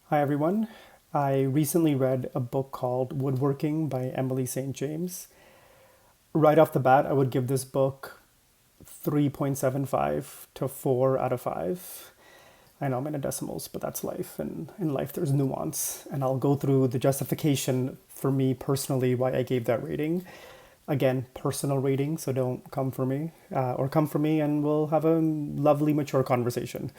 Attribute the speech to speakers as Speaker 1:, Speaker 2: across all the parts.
Speaker 1: Hi, everyone. I recently read a book called Woodworking by Emily St. James. Right off the bat, I would give this book 3.75 to 4 out of 5. I know I'm in decimals, but that's life. And in life, there's nuance. And I'll go through the justification for me personally why I gave that rating. Again, personal rating, so don't come for me or come for me and we'll have a lovely, mature conversation.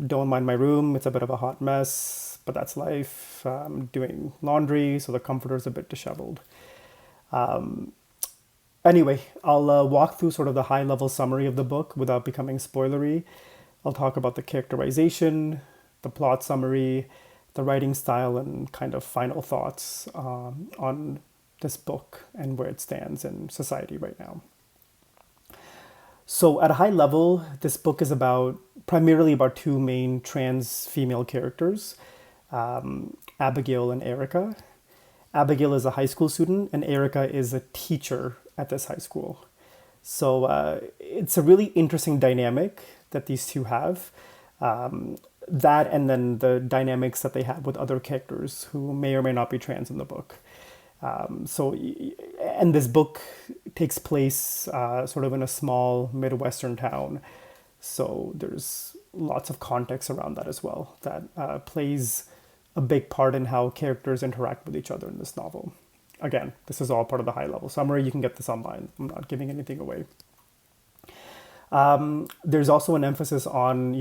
Speaker 1: Don't mind my room. It's a bit of a hot mess, but that's life. I'm doing laundry, so the comforter's a bit disheveled. Anyway, I'll walk through sort of the high level summary of the book without becoming spoilery. I'll talk about the characterization, the plot summary, the writing style, and kind of final thoughts on this book and where it stands in society right now. So, at a high level, this book is about primarily about two main trans female characters, Abigail and Erica. Abigail is a high school student, and Erica is a teacher at this high school. So, it's a really interesting dynamic that these two have. That and then the dynamics that they have with other characters who may or may not be trans in the book. And this book takes place sort of in a small Midwestern town. So there's lots of context around that as well that plays a big part in how characters interact with each other in this novel. Again, this is all part of the high level summary. You can get this online. I'm not giving anything away. There's also an emphasis on,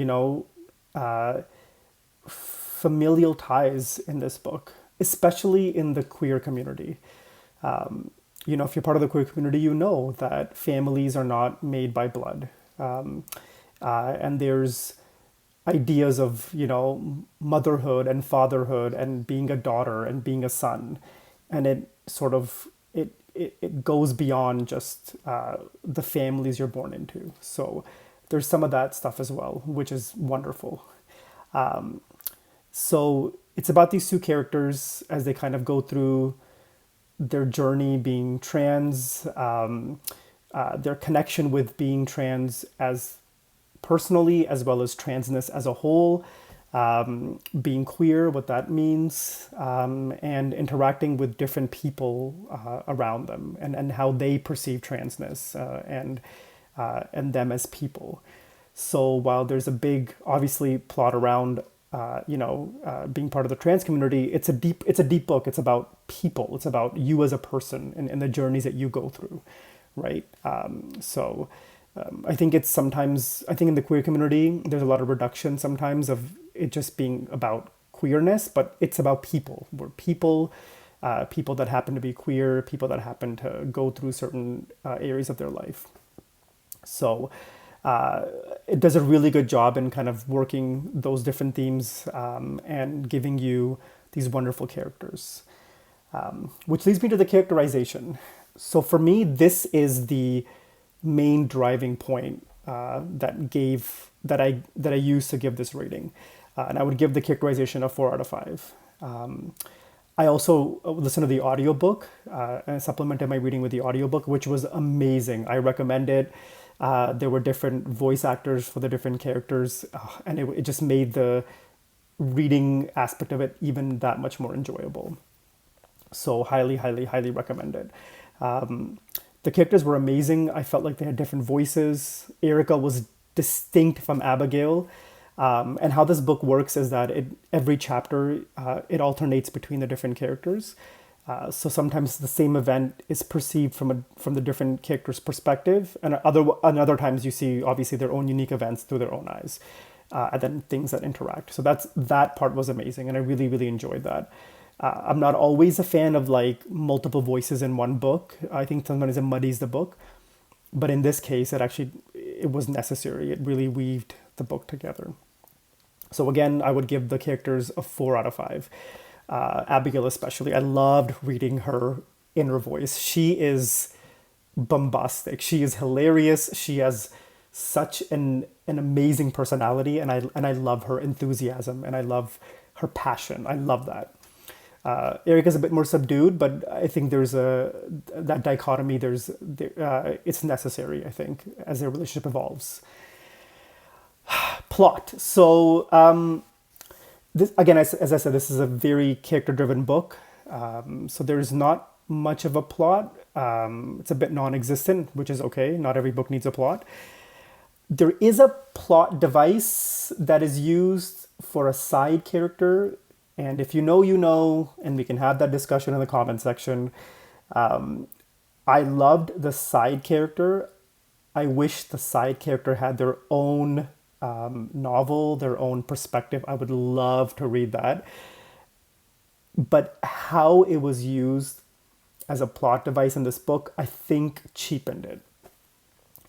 Speaker 1: familial ties in this book, especially in the queer community. If you're part of the queer community, you know that families are not made by blood. And there's ideas of, motherhood and fatherhood and being a daughter and being a son. And it goes beyond just the families you're born into. So there's some of that stuff as well, which is wonderful. So it's about these two characters as they kind of go through their journey being trans, their connection with being trans as personally as well as transness as a whole, being queer, what that means, and interacting with different people around them and how they perceive transness and them as people. So while there's a big, obviously, plot around being part of the trans community, it's a deep book. It's about people. It's about you as a person and the journeys that you go through, right? I think I think in the queer community, there's a lot of reduction sometimes of it just being about queerness, but it's about people. We're people, people that happen to be queer, people that happen to go through certain areas of their life. So it does a really good job in kind of working those different themes and giving you these wonderful characters. Which leads me to the characterization. So for me, this is the main driving point that I used to give this rating, and I would give the characterization a 4 out of 5. I also listened to the audiobook and supplemented my reading with the audiobook, which was amazing. I recommend it. There were different voice actors for the different characters, and it just made the reading aspect of it even that much more enjoyable. So highly, highly, highly recommend it. The characters were amazing. I felt like they had different voices. Erica was distinct from Abigail. And how this book works is that every chapter, it alternates between the different characters. So sometimes the same event is perceived from the different characters' perspective, and other times you see obviously their own unique events through their own eyes, and then things that interact. So that part was amazing, and I really really enjoyed that. I'm not always a fan of like multiple voices in one book. I think sometimes it muddies the book, but in this case, it was necessary. It really weaved the book together. So again, I would give the characters a 4 out of 5. Abigail especially. I loved reading her inner voice. She is bombastic. She is hilarious. She has such an amazing personality, and I love her enthusiasm and I love her passion. I love that. Erica's a bit more subdued, but I think there's that dichotomy. It's necessary, I think, as their relationship evolves. Plot. So This again, as I said, this is a very character-driven book, so there's not much of a plot. It's a bit non-existent, which is okay. Not every book needs a plot. There is a plot device that is used for a side character, and if you know, you know, and we can have that discussion in the comment section. I loved the side character. I wish the side character had their own novel, their own perspective. I would love to read that. But how it was used as a plot device in this book, I think cheapened it.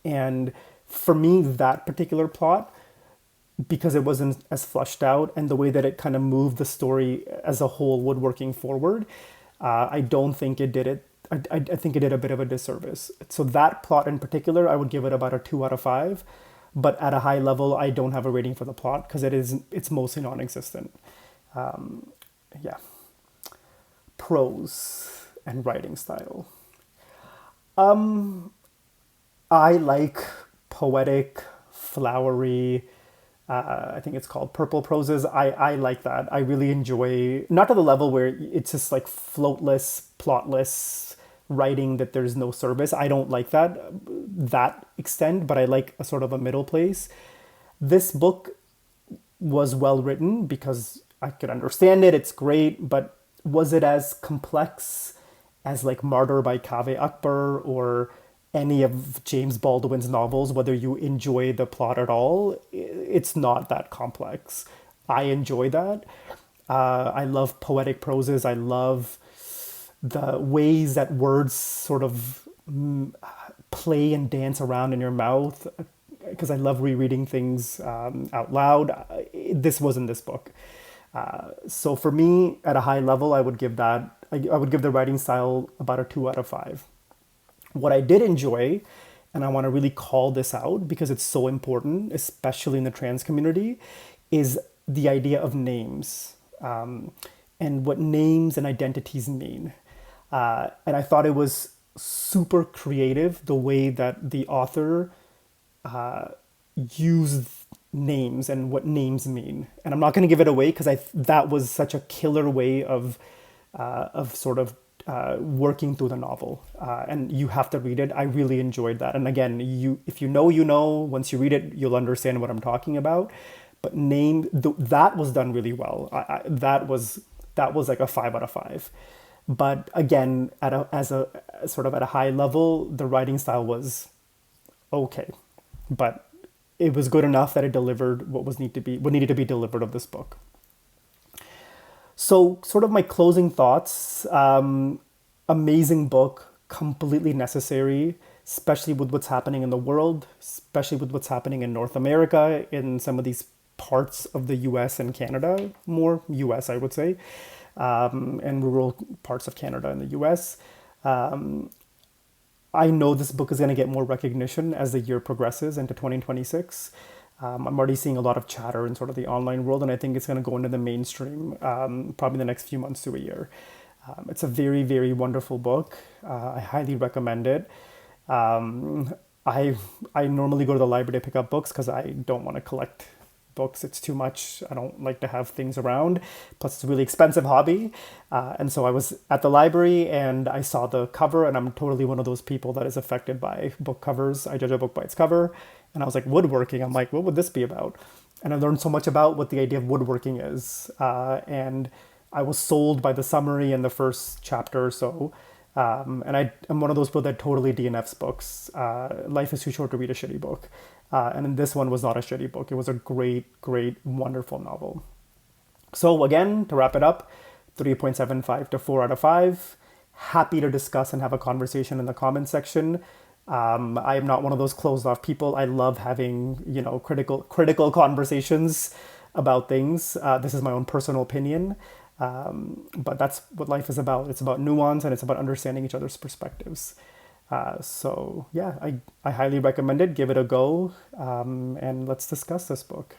Speaker 1: And for me, that particular plot, because it wasn't as fleshed out and the way that it kind of moved the story as a whole, woodworking forward, I don't think it did it. I think it did a bit of a disservice. So that plot in particular, I would give it about a 2 out of 5. But at a high level, I don't have a rating for the plot because it's mostly non-existent. Yeah. Prose and writing style. I like poetic, flowery, I think it's called purple proses. I like that. I really enjoy, not to the level where it's just like floatless, plotless writing that there's no service. I don't like that extent, but I like a sort of a middle place. This book was well written because I could understand it. It's great, but was it as complex as like Martyr by Kaveh Akbar or any of James Baldwin's novels, whether you enjoy the plot at all? It's not that complex. I enjoy that. I love poetic proses. I love the ways that words sort of play and dance around in your mouth, because I love rereading things out loud. This wasn't this book. So for me, at a high level, I would give the writing style about a 2 out of 5. What I did enjoy, and I want to really call this out because it's so important, especially in the trans community, is the idea of names, and what names and identities mean. And I thought it was super creative the way that the author used names and what names mean. And I'm not going to give it away because that was such a killer way of sort of working through the novel, and you have to read it. I really enjoyed that. And again, if you know, you know, once you read it, you'll understand what I'm talking about. But that was done really well. That was like a 5 out of 5. But again, as a sort of at a high level, the writing style was okay, but it was good enough that it delivered what needed to be delivered of this book. So sort of my closing thoughts, amazing book, completely necessary, especially with what's happening in the world, especially with what's happening in North America, in some of these parts of the US and Canada, more US, I would say, and rural parts of Canada and the US. I know this book is going to get more recognition as the year progresses into 2026. I'm already seeing a lot of chatter in sort of the online world, and I think it's going to go into the mainstream probably the next few months to a year. It's a very, very wonderful book. I highly recommend it. I normally go to the library to pick up books because I don't want to collect books. It's too much. I don't like to have things around. Plus, it's a really expensive hobby. And so I was at the library and I saw the cover, and I'm totally one of those people that is affected by book covers. I judge a book by its cover. And I was like, woodworking. I'm like, what would this be about? And I learned so much about what the idea of woodworking is. And I was sold by the summary in the first chapter or so. And I'm one of those people that totally DNFs books. Life is too short to read a shitty book. And this one was not a shitty book. It was a great, great, wonderful novel. So again, to wrap it up, 3.75 to 4 out of 5. Happy to discuss and have a conversation in the comment section. I am not one of those closed off people. I love having, critical conversations about things. This is my own personal opinion. But that's what life is about. It's about nuance and it's about understanding each other's perspectives. So yeah, I highly recommend it. Give it a go. And let's discuss this book.